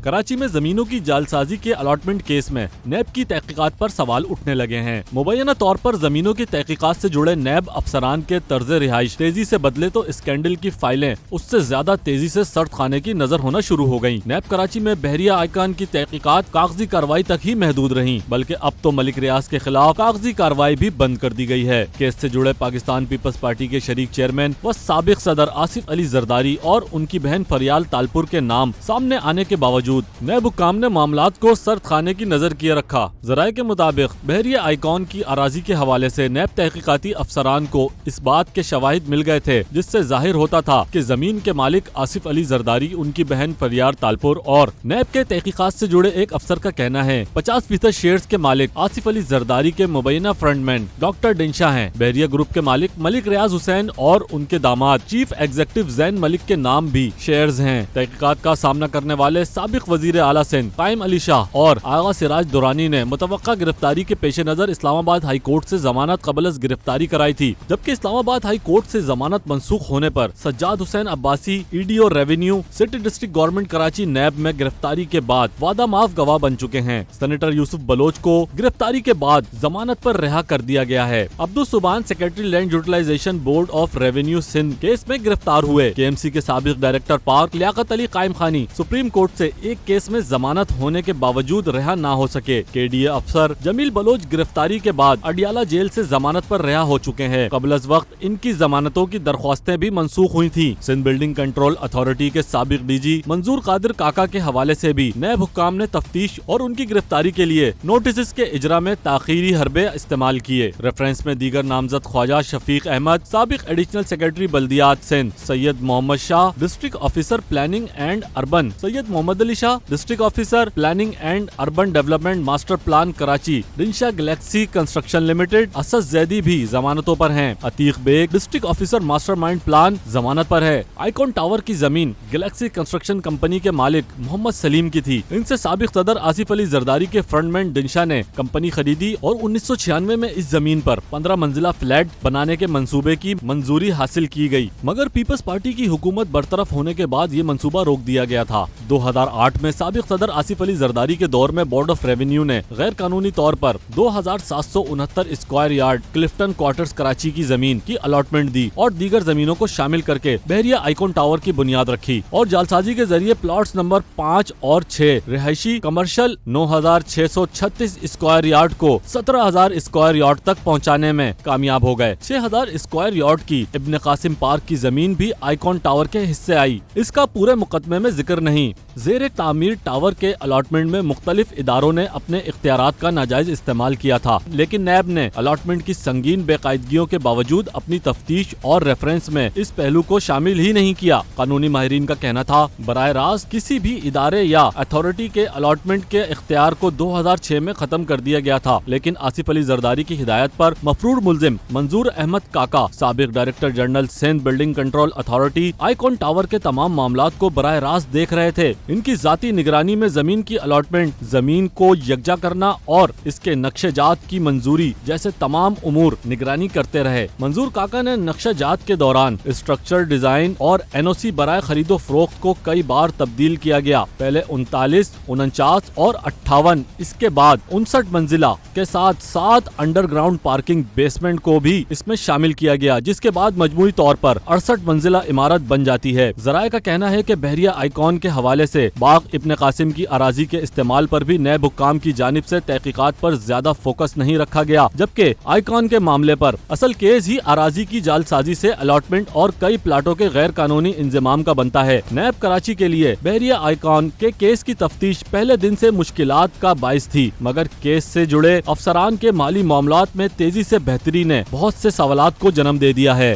کراچی میں زمینوں کی جعلسازی کے الاٹمنٹ کیس میں نیب کی تحقیقات پر سوال اٹھنے لگے ہیں۔ مبینہ طور پر زمینوں کی تحقیقات سے جڑے نیب افسران کے طرز رہائش تیزی سے بدلے تو اسکینڈل کی فائلیں اس سے زیادہ تیزی سے سرد خانے کی نظر ہونا شروع ہو گئیں۔ نیب کراچی میں بحریہ آئیکن کی تحقیقات کاغذی کارروائی تک ہی محدود رہیں، بلکہ اب تو ملک ریاض کے خلاف کاغذی کارروائی بھی بند کر دی گئی ہے۔ کیس سے جڑے پاکستان پیپلز پارٹی کے شریک چیئرمین و سابق صدر آصف علی زرداری اور ان کی بہن فریال تالپور کے نام سامنے آنے کے باوجود نیب حکام نے معاملات کو سرد خانے کی نظر کیے رکھا۔ ذرائع کے مطابق بحریہ آئیکن کی اراضی کے حوالے سے نیب تحقیقاتی افسران کو اس بات کے شواہد مل گئے تھے جس سے ظاہر ہوتا تھا کہ زمین کے مالک آصف علی زرداری، ان کی بہن فریال تالپور اور نیب کے تحقیقات سے جڑے ایک افسر کا کہنا ہے 50% شیئرز کے مالک آصف علی زرداری کے مبینہ فرنٹ مین ڈاکٹر ڈنشا ہیں۔ بحریہ گروپ کے مالک ملک ریاض حسین اور ان کے داماد چیف ایگزیکٹو زین ملک کے نام بھی شیئرز ہیں۔ تحقیقات کا سامنا کرنے والے سابق وزیر اعلیٰ سندھ قائم علی شاہ اور آغا سراج دورانی نے متوقع گرفتاری کے پیش نظر اسلام آباد ہائی کورٹ سے ضمانت قبل از گرفتاری کرائی تھی، جبکہ اسلام آباد ہائی کورٹ سے ضمانت منسوخ ہونے پر Sajjad Hussain Abbasi E D O revenue city district government Karachi NAB میں گرفتاری کے بعد وعدہ معاف گواہ بن چکے ہیں۔ سینیٹر یوسف بلوچ کو گرفتاری کے بعد ضمانت پر رہا کر دیا گیا ہے۔ Abdul Subhan secretary land utilization board of revenue Sindh case میں گرفتار ہوئے۔ کے ایم سی کے سابق ڈائریکٹر پارک لیاقت علی قائم خانی سپریم کورٹ سے ایک کیس میں ضمانت ہونے کے باوجود رہا نہ ہو سکے۔ کے ڈی اے افسر جمیل بلوچ گرفتاری کے بعد اڈیالہ جیل سے ضمانت پر رہا ہو چکے ہیں۔ قبل از وقت ان کی ضمانتوں کی درخواستیں بھی منسوخ ہوئی تھیں۔ سندھ بلڈنگ کنٹرول اتھارٹی کے سابق ڈی جی منظور قادر کاکا کے حوالے سے بھی نیب حکام نے تفتیش اور ان کی گرفتاری کے لیے نوٹسز کے اجرا میں تاخیری حربے استعمال کیے۔ ریفرنس میں دیگر نامزد خواجہ شفیق احمد، سابق ایڈیشنل سیکرٹری بلدیات Sindh Syed Muhammad Shah, district officer planning and urban Syed Muhammad Ali Shah, district officer planning and urban development master plan Karachi Dinshaw galaxy construction limited Asad Zaidi بھی ضمانتوں پر ہیں۔ Atiq Baig district officer mastermind plan ضمانت پر ہے۔ آئیکن ٹاور کی زمین گلیکسی کنسٹرکشن کمپنی کے مالک محمد سلیم کی تھی۔ ان سے سابق صدر آصف علی زرداری کے فرنٹ مین ڈنشا نے کمپنی خریدی اور 1996 میں اس زمین پر 15 منزلہ فلیٹ بنانے کے منصوبے کی منظوری حاصل کی گئی، مگر پیپلز پارٹی کی حکومت برطرف ہونے کے بعد یہ منصوبہ روک دیا گیا تھا۔ 2008 میں سابق صدر آصف علی زرداری کے دور میں بورڈ آف ریونیو نے غیر قانونی طور پر 2769 square yard Clifton quarters Karachi کی زمین کی الاٹمنٹ دی اور دیگر زمینوں کو شامل کر کے بحریہ آئیکن ٹاور کی بنیاد رکھی اور جعلسازی کے ذریعے پلاٹس نمبر 5 اور 6 رہائشی کمرشل 9636 اسکوائر یارڈ کو 17000 اسکوائر یارڈ تک پہنچانے میں کامیاب ہو گئے۔ 6000 اسکوائر یارڈ کی ابن قاسم پارک کی زمین بھی آئیکن ٹاور کے حصے آئی۔ اس کا پورے مقدمے میں ذکر نہیں۔ زیر تعمیر ٹاور کے الاٹمنٹ میں مختلف اداروں نے اپنے اختیارات کا ناجائز استعمال کیا تھا، لیکن نیب نے الاٹمنٹ کی سنگین بے قاعدگیوں کے باوجود اپنی تفتیش اور ریفرنس میں اس پہلو کو شامل ہی نہیں کیا۔ قانونی ماہرین کا کہنا تھا براہ راست کسی بھی ادارے یا اتھارٹی کے الاٹمنٹ کے اختیار کو 2006 میں ختم کر دیا گیا تھا، لیکن آصف علی زرداری کی ہدایت پر مفرور ملزم منظور احمد کاکا، سابق director general Sindh building control authority, icon tower کے تمام معاملات کو براہ راست دیکھ رہے تھے۔ ان کی ذاتی نگرانی میں زمین کی الاٹمنٹ، زمین کو یکجا کرنا اور اس کے نقشہ جات کی منظوری جیسے تمام امور نگرانی کرتے رہے۔ منظور کاکا نے نقشہ جات کے دوران اسٹرکچر ڈیزائن اور این او سی برائے خرید و فروخت کو کئی بار تبدیل کیا گیا، پہلے 39، 49 اور 58، اس کے بعد 59 منزلہ کے ساتھ 7 انڈر گراؤنڈ پارکنگ بیسمنٹ کو بھی اس میں شامل کیا گیا، جس کے بعد مجموعی طور پر 68 منزلہ عمارت بن جاتی ہے۔ ذرائع کا کہنا ہے کہ بحریہ آئیکن کے حوالے سے باغ ابن قاسم کی اراضی کے استعمال پر بھی نیب حکام کی جانب سے تحقیقات پر زیادہ فوکس نہیں رکھا گیا، جبکہ آئیکن کے معاملے پر اصل کیس ہی اراضی کی جعلسازی سے الاٹمنٹ اور کئی پلاٹوں کے غیر قانونی انضمام کا بنتا ہے۔ نیب کراچی کے لیے بحریہ آئیکن کے کیس کی تفتیش پہلے دن سے مشکلات کا باعث تھی، مگر کیس سے جڑے افسران کے مالی معاملات میں تیزی سے بہتری نے بہت سے سوالات کو جنم دے دیا ہے۔